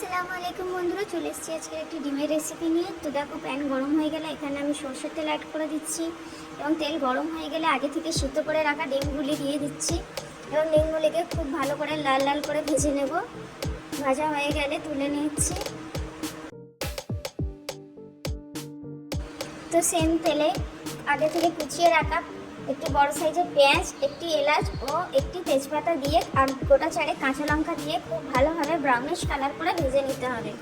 আসসালামু আলাইকুম বন্ধুরা, চলে এসেছি আজকে একটি ডিমের রেসিপি নিয়ে। তো দেখো, প্যান গরম হয়ে গেলে এখানে আমি সরষের তেল অ্যাড করে দিচ্ছি এবং তেল গরম হয়ে গেলে আগে থেকে সিদ্ধ করে রাখা ডিমগুলি দিয়ে দিচ্ছি এবং ডিমগুলিকে খুব ভালো করে লাল লাল করে ভেজে নেব। ভাজা হয়ে গেলে তুলে নিচ্ছি। তো সেম তেলে আগে থেকে কুচিয়ে রাখা একটি বড় সাইজের পেঁয়াজ, একটি এলাচ ও একটি তেজপাতা দিয়ে আর গোটা চারে কাঁচা লঙ্কা দিয়ে খুব ভালোভাবে ব্রাউনিশ কালার করে ভেজে নিতে হবে।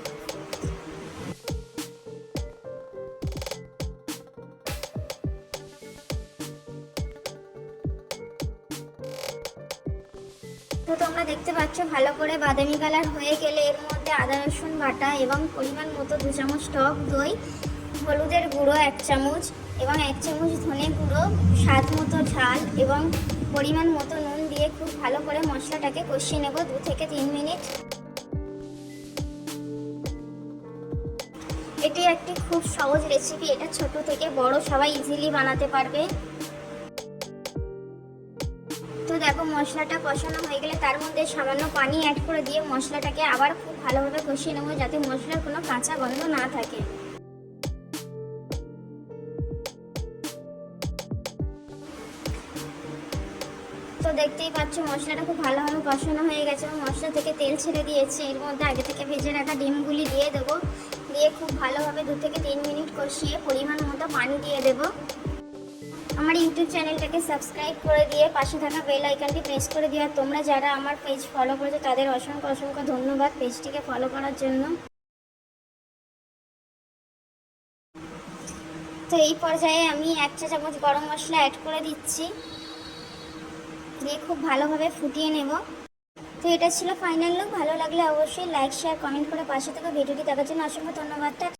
তো তোমরা দেখতে পাচ্ছ ভালো করে বাদামি কালার হয়ে গেলে এর মধ্যে আদা রসুন বাটা এবং পরিমাণ মতো 2 চামচ টক দই, হলুদের গুঁড়ো 1 চামচ এবং 1 চামচ ধনে গুঁড়ো, স্বাদ মতো ঝাল এবং পরিমাণ মতো নুন দিয়ে খুব ভালো করে মশলাটাকে কষিয়ে নেব 2 থেকে 3 মিনিট। এটি একটি খুব সহজ রেসিপি, এটা ছোট থেকে বড় সবাই ইজিলি বানাতে পারবে। তো দেখো, মশলাটা কষানো হয়ে গেলে তার মধ্যে সামান্য পানি অ্যাড করে দিয়ে মশলাটাকে আবার খুব ভালোভাবে কষিয়ে নেবো যাতে মশলার কোনো কাঁচা গন্ধ না থাকে। তো দেখতেই পাচ্ছ মশলাটা খুব ভালোভাবে কষানো হয়ে গেছে এবং মশলা থেকে তেল ছেড়ে দিয়েছে। এর মধ্যে আগে থেকে ভেজে রাখা ডিমগুলি দিয়ে দেবো, দিয়ে খুব ভালোভাবে 2 থেকে 3 মিনিট কষিয়ে পরিমাণ মতো পানি দিয়ে দেবো। আমার ইউটিউব চ্যানেলটাকে সাবস্ক্রাইব করে দিয়ে পাশে থাকা বেল আইকনটি প্রেস করে দিও। আর তোমরা যারা আমার পেজ ফলো করেছো তাদের অসংখ্য অসংখ্য ধন্যবাদ পেজটিকে ফলো করার জন্য। তো এই পর্যায়ে আমি 1 চা চামচ গরম মশলা অ্যাড করে দিচ্ছি, দিয়ে খুব ভালোভাবে ফুটিয়ে নেব। তো এটা ছিল ফাইনাল লুক। ভালো লাগলে অবশ্যই লাইক শেয়ার কমেন্ট করে পাশে থাকা ভিডিওটি দেখার জন্য অসংখ্য ধন্যবাদ।